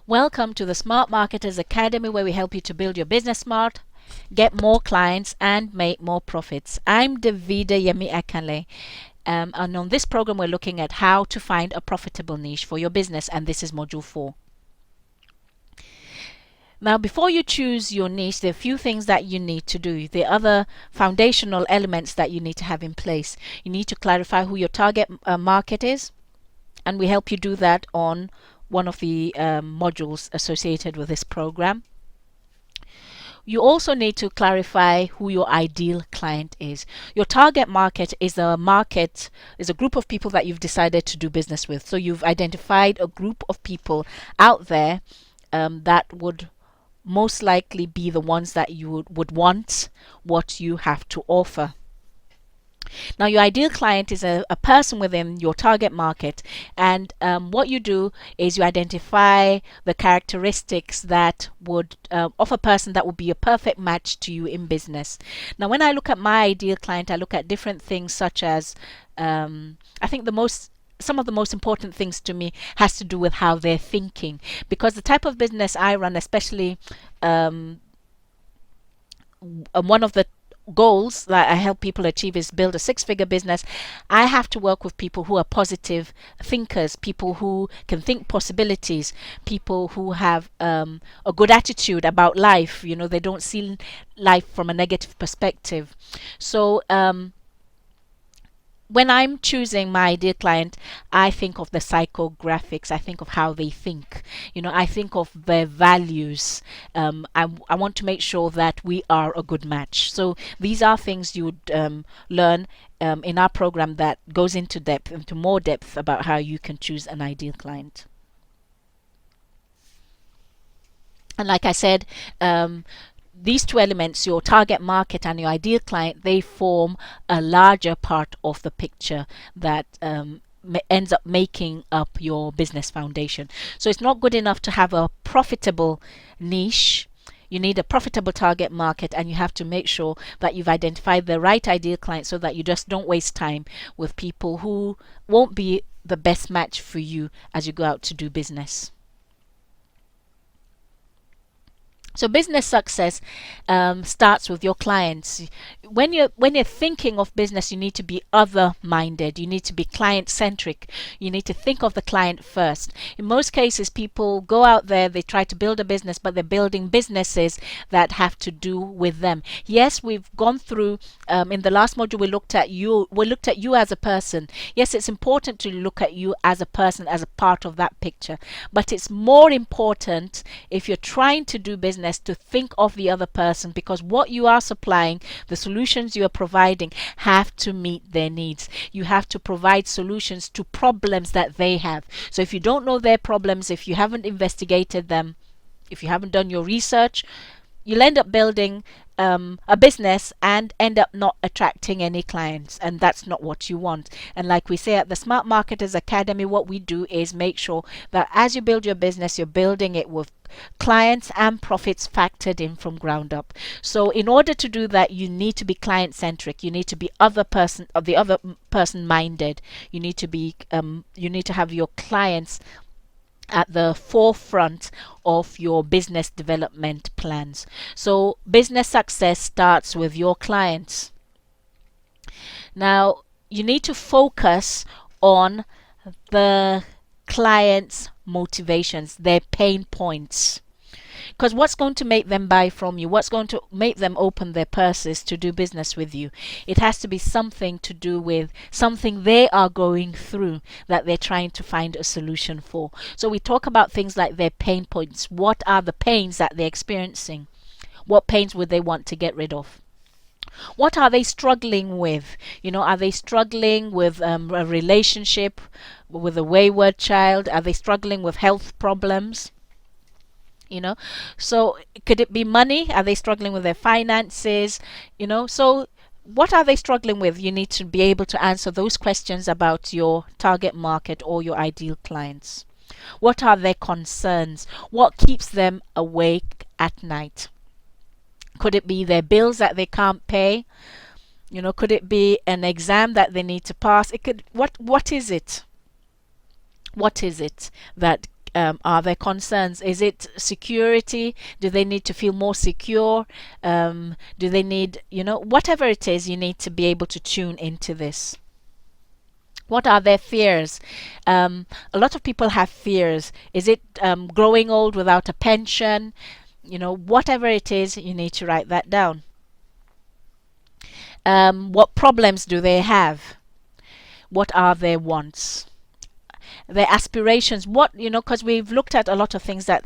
Welcome to the Smart Marketers Academy, where we help you to build your business smart, get more clients, and make more profits. I'm Davida Yemi Akanle. And on this program, we're looking at how to find a profitable niche for your business, and this is module 4. Now, before you choose your niche, there are a few things that you need to do. There are other foundational elements that you need to have in place. You need to clarify who your target market is, and we help you do that on one of the modules associated with this program. You also need to clarify who your ideal client is. Your target market is a group of people that you've decided to do business with. So you've identified a group of people out there that would most likely be the ones that you would want what you have to offer. Now, your ideal client is a person within your target market, and what you do is you identify the characteristics that would of a person that would be a perfect match to you in business. Now, when I look at my ideal client, I look at different things such as I think some of the most important things to me has to do with how they're thinking, because the type of business I run, especially one of the goals that I help people achieve is build a 6-figure business. I have to work with people who are positive thinkers, people who can think possibilities, people who have a good attitude about life. They don't see life from a negative perspective. So when I'm choosing my ideal client, I think of the psychographics. I think of how they think. I think of their values. I want to make sure that we are a good match. So these are things you would learn in our program that goes into more depth about how you can choose an ideal client. And like I said, these two elements, your target market and your ideal client, they form a larger part of the picture that ends up making up your business foundation. So it's not good enough to have a profitable niche. You need a profitable target market, and you have to make sure that you've identified the right ideal client so that you just don't waste time with people who won't be the best match for you as you go out to do business. So business success starts with your clients. When you're thinking of business, you need to be other-minded. You need to be client-centric. You need to think of the client first. In most cases, people go out there, they try to build a business, but they're building businesses that have to do with them. Yes, we've gone through in the last module we looked at you. We looked at you as a person. Yes, it's important to look at you as a person, as a part of that picture. But it's more important, if you're trying to do business, to think of the other person, because what you are supplying, the solutions you are providing, have to meet their needs. You have to provide solutions to problems that they have. So if you don't know their problems, if you haven't investigated them, if you haven't done your research, you'll end up building a business and end up not attracting any clients, and that's not what you want. And like we say at the Smart Marketers Academy, what we do is make sure that as you build your business, you're building it with clients and profits factored in from ground up. So in order to do that, you need to be client centric. You need to be other person minded. You need to have your clients at the forefront of your business development plans. So business success starts with your clients. Now, you need to focus on the client's motivations, their pain points. Because what's going to make them buy from you? What's going to make them open their purses to do business with you? It has to be something to do with something they are going through that they're trying to find a solution for. So we talk about things like their pain points. What are the pains that they're experiencing? What pains would they want to get rid of? What are they struggling with? Are they struggling with a relationship with a wayward child? Are they struggling with health problems? So could it be money? Are they struggling with their finances? So what are they struggling with? You need to be able to answer those questions about your target market or your ideal clients. What are their concerns? What keeps them awake at night? Could it be their bills that they can't pay? Could it be an exam that they need to pass? What is it? What is it that are there concerns? Is it security? Do they need to feel more secure? Do they need, whatever it is, you need to be able to tune into this. What are their fears? A lot of people have fears. Is it growing old without a pension? Whatever it is, you need to write that down. What problems do they have? What are their wants? Their aspirations? Because we've looked at a lot of things that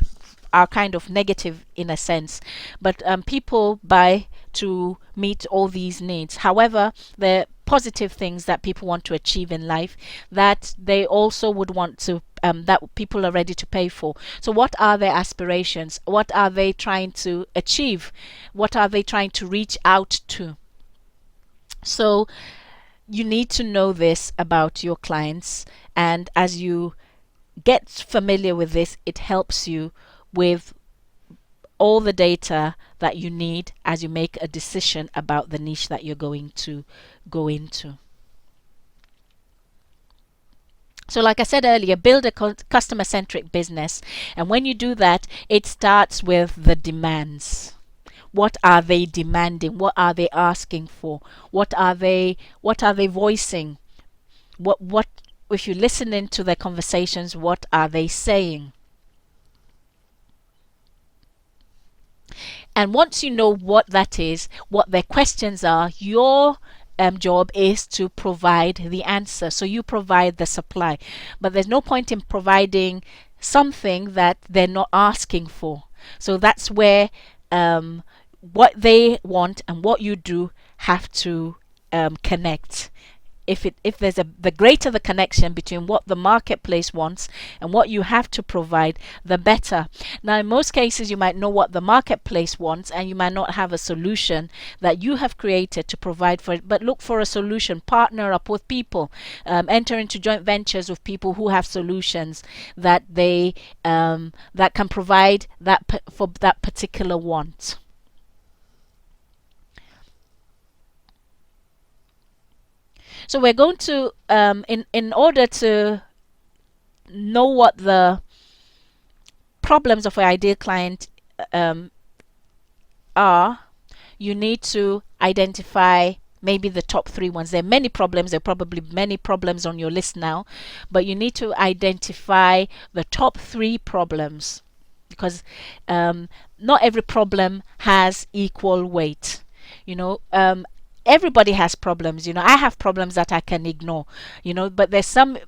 are kind of negative in a sense, but people buy to meet all these needs. However, the positive things that people want to achieve in life, that they also would want to that people are ready to pay for. So what are their aspirations? What are they trying to achieve? What are they trying to reach out to? So you need to know this about your clients, and as you get familiar with this, it helps you with all the data that you need as you make a decision about the niche that you're going to go into. So like I said earlier, build a customer-centric business, and when you do that, it starts with the demands. What are they demanding? What are they asking for? What are they voicing? What if you listen into their conversations, what are they saying? And once you know what that is, what their questions are, your job is to provide the answer. So you provide the supply. But there's no point in providing something that they're not asking for. So that's where what they want and what you do have to connect. If there's the greater the connection between what the marketplace wants and what you have to provide, the better. Now, in most cases, you might know what the marketplace wants and you might not have a solution that you have created to provide for it, but look for a solution. Partner up with people, enter into joint ventures with people who have solutions that they that can provide that for that particular want. So we're going to, in order to know what the problems of our ideal client are, you need to identify maybe the top 3 ones. There are many problems. There are probably many problems on your list now, but you need to identify the top 3 problems, because not every problem has equal weight. Everybody has problems. I have problems that I can ignore, but there's some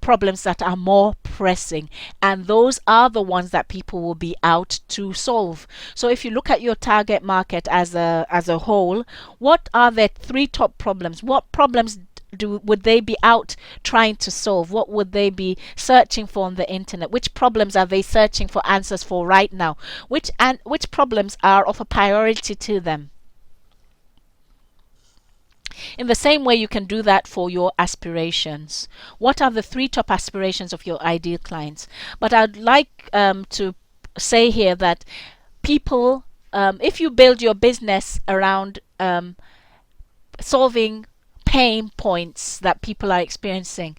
problems that are more pressing, and those are the ones that people will be out to solve. So if you look at your target market as a whole, what are the 3 top problems? What problems would they be out trying to solve? What would they be searching for on the internet? Which problems are they searching for answers for right now? Which problems are of a priority to them? In the same way, you can do that for your aspirations. What are the 3 top aspirations of your ideal clients? But I'd like to say here that people, if you build your business around solving pain points that people are experiencing,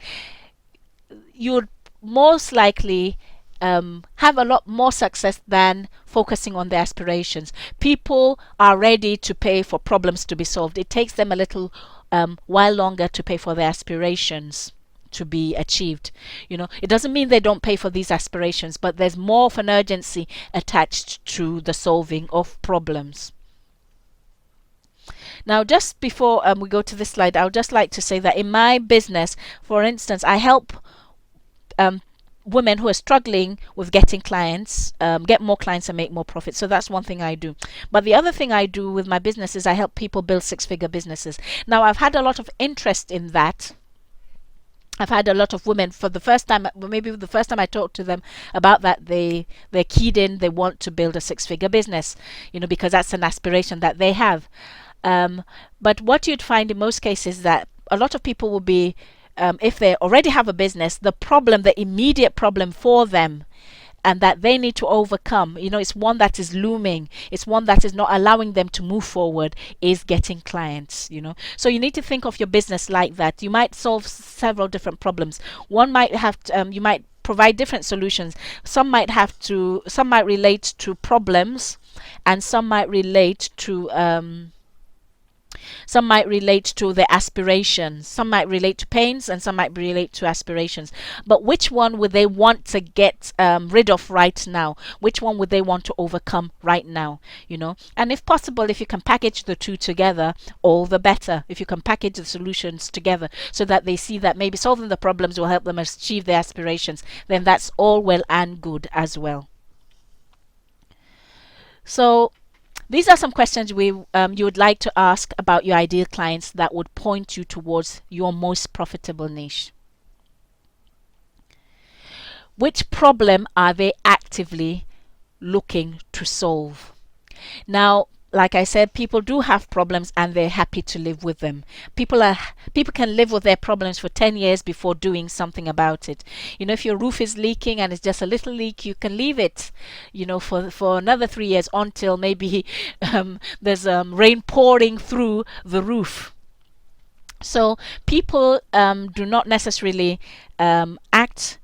you'd most likely have a lot more success than focusing on their aspirations. People are ready to pay for problems to be solved. It takes them a little while longer to pay for their aspirations to be achieved. It doesn't mean they don't pay for these aspirations, but there's more of an urgency attached to the solving of problems. Now, just before we go to this slide, I would just like to say that in my business, for instance, I help women who are struggling with getting clients, get more clients and make more profit. So that's one thing I do. But the other thing I do with my business is I help people build 6-figure businesses. Now, I've had a lot of interest in that. I've had a lot of women, for the first time, maybe the first time I talked to them about that, they're keyed in, they want to build a 6-figure business, because that's an aspiration that they have. But what you'd find in most cases is that a lot of people will be, if they already have a business, the immediate problem for them and that they need to overcome, it's one that is looming, it's one that is not allowing them to move forward, is getting clients. So you need to think of your business like that. You might solve several different problems. One might have to, you might provide different solutions. Some might relate to problems, and some might relate to their aspirations. Some might relate to pains, and some might relate to aspirations. But which one would they want to get rid of right now? Which one would they want to overcome right now? And if possible, if you can package the two together, all the better. If you can package the solutions together so that they see that maybe solving the problems will help them achieve their aspirations, then that's all well and good as well. So these are some questions you would like to ask about your ideal clients that would point you towards your most profitable niche. Which problem are they actively looking to solve? Now, like I said, people do have problems and they're happy to live with them. People can live with their problems for 10 years before doing something about it. If your roof is leaking and it's just a little leak, you can leave it, for another 3 years until maybe there's rain pouring through the roof. So people do not necessarily act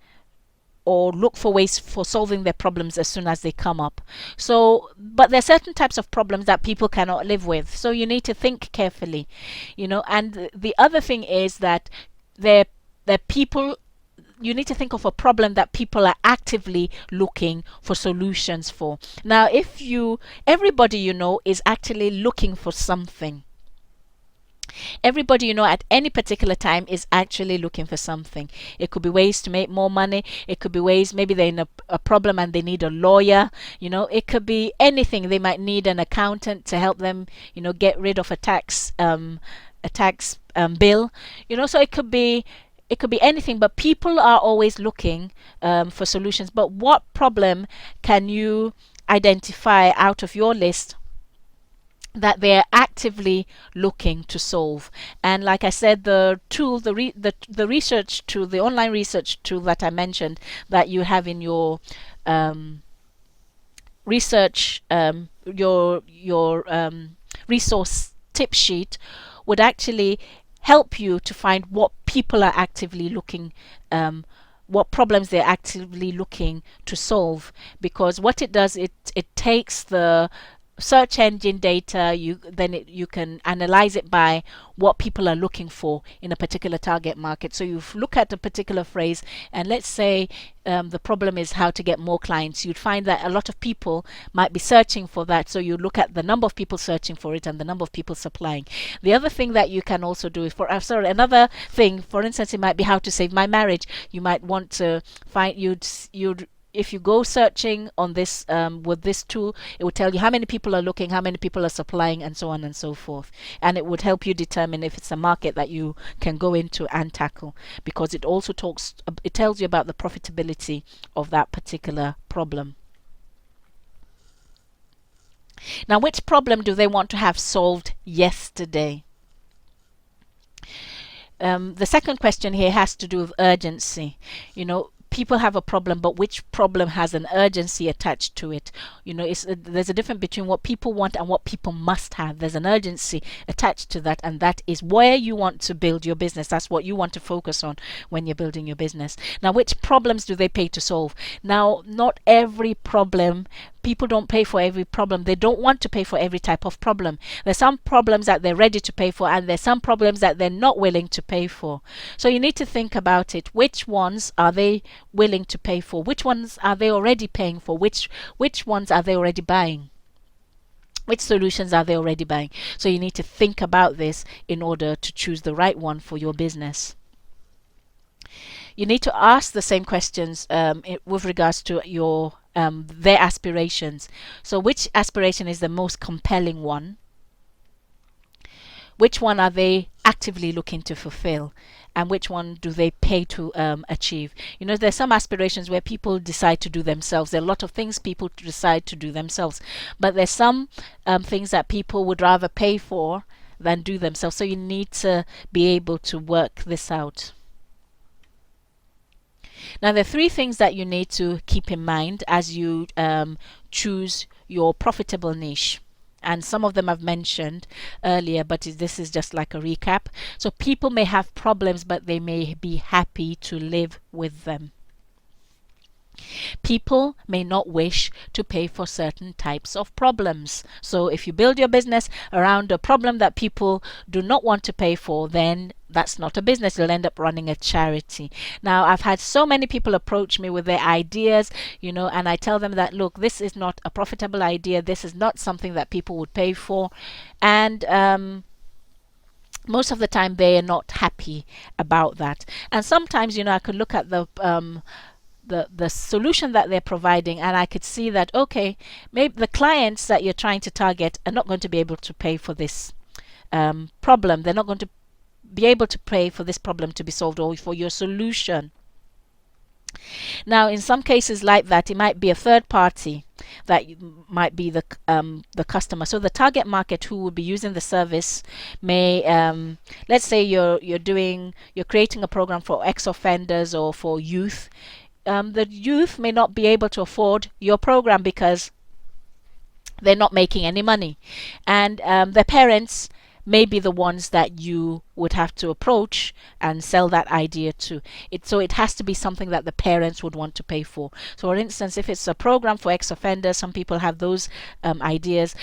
or look for ways for solving their problems as soon as they come up. But there are certain types of problems that people cannot live with. So you need to think carefully, and the other thing is that you need to think of a problem that people are actively looking for solutions for. Now, everybody is actually looking for something. Everybody at any particular time is actually looking for something. It could be ways to make more money. It could be ways, maybe they're in a problem and they need a lawyer. It could be anything. They might need an accountant to help them get rid of a tax bill. So it could be anything, but people are always looking for solutions. But what problem can you identify out of your list that they're actively looking to solve? And like I said, the tool, the research tool, the online research tool that I mentioned that you have in your research, your resource tip sheet would actually help you to find what people are actively looking what problems they're actively looking to solve. Because what it does, it takes the search engine data, you can analyze it by what people are looking for in a particular target market. So you look at a particular phrase, and let's say the problem is how to get more clients. You'd find that a lot of people might be searching for that, so you look at the number of people searching for it and the number of people supplying. The other thing that you can also do is another thing, for instance, it might be how to save my marriage. You might want to find if you go searching on this with this tool, it would tell you how many people are looking, how many people are supplying, and so on and so forth. And it would help you determine if it's a market that you can go into and tackle, because it also tells you about the profitability of that particular problem. Now, which problem do they want to have solved yesterday? The second question here has to do with urgency. People have a problem, but which problem has an urgency attached to it? There's a difference between what people want and what people must have. There's an urgency attached to that, and that is where you want to build your business. That's what you want to focus on when you're building your business. Now, which problems do they pay to solve? Now, not every problem. People don't pay for every problem. They don't want to pay for every type of problem. There's some problems that they're ready to pay for, and there's some problems that they're not willing to pay for. So you need to think about it. Which ones are they willing to pay for? Which ones are they already paying for? Which ones are they already buying? Which solutions are they already buying? So you need to think about this in order to choose the right one for your business. You need to ask the same questions with regards to your their aspirations. So which aspiration is the most compelling one? Which one are they actively looking to fulfill? And which one do they pay to achieve? There's some aspirations where people decide to do themselves. There are a lot of things people decide to do themselves. But there's some things that people would rather pay for than do themselves. So you need to be able to work this out. Now, there are three things that you need to keep in mind as you choose your profitable niche. And some of them I've mentioned earlier, but this is just like a recap. So people may have problems, but they may be happy to live with them. People may not wish to pay for certain types of problems. So if you build your business around a problem that people do not want to pay for, then that's not a business. You'll end up running a charity. Now, I've had so many people approach me with their ideas, and I tell them that, look, this is not a profitable idea. This is not something that people would pay for. And most of the time they are not happy about that. And sometimes, I could look at the solution that they're providing, and I could see that, okay, maybe the clients that you're trying to target are not going to be able to pay for this problem. They're not going to be able to pay for this problem to be solved, or for your solution. Now, in some cases like that, it might be a third party that might be the customer. So the target market who will be using the service may, let's say you're creating a program for ex-offenders or for youth. The youth may not be able to afford your program because they're not making any money, and their parents may be the ones that you would have to approach and sell that idea to. So it has to be something that the parents would want to pay for. So for instance, if it's a program for ex-offenders, some people have those ideas.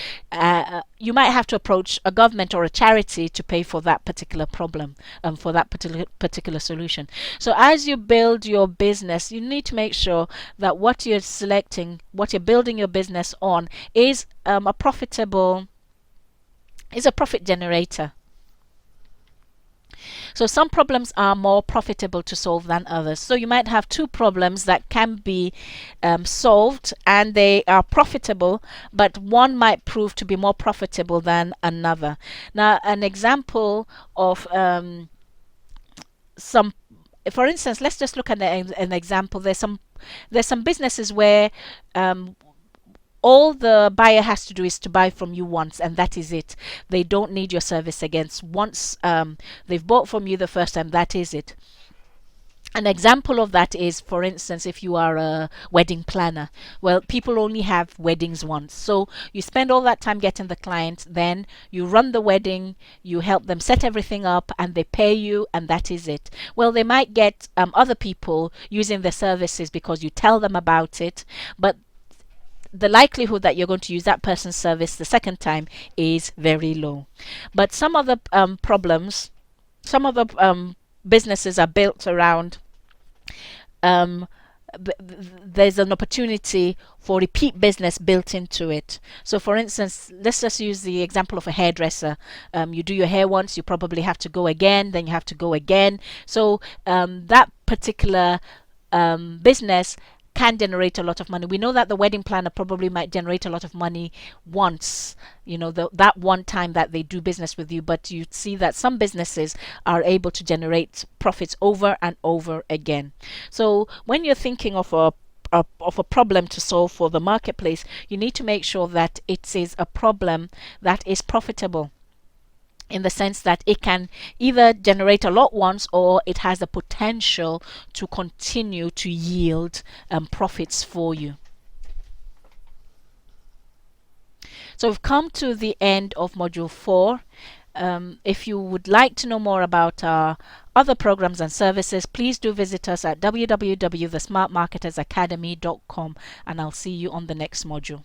You might have to approach a government or a charity to pay for that particular problem, for that particular solution. So as you build your business, you need to make sure that what you're selecting, what you're building your business on, is a profit generator. So some problems are more profitable to solve than others. So you might have two problems that can be solved and they are profitable, but one might prove to be more profitable than another. Now, an example of for instance, let's just look at an example. There's some businesses where all the buyer has to do is to buy from you once, and that is it. They don't need your service again. Once they've bought from you the first time, that is it. An example of that is, for instance, if you are a wedding planner. Well, people only have weddings once. So you spend all that time getting the client, then you run the wedding, you help them set everything up, and they pay you, and that is it. Well, they might get other people using their services because you tell them about it, but the likelihood that you're going to use that person's service the second time is very low. But some of the businesses are built around there's an opportunity for repeat business built into it. So for instance, let's just use the example of a hairdresser. You do your hair once, you probably have to go again, then you have to go again. So that particular business can generate a lot of money. We know that the wedding planner probably might generate a lot of money once, that one time that they do business with you, but you see that some businesses are able to generate profits over and over again. So when you're thinking of a problem to solve for the marketplace, you need to make sure that it is a problem that is profitable, in the sense that it can either generate a lot once, or it has the potential to continue to yield profits for you. So we've come to the end of module 4. If you would like to know more about our other programs and services, please do visit us at www.thesmartmarketersacademy.com, and I'll see you on the next module.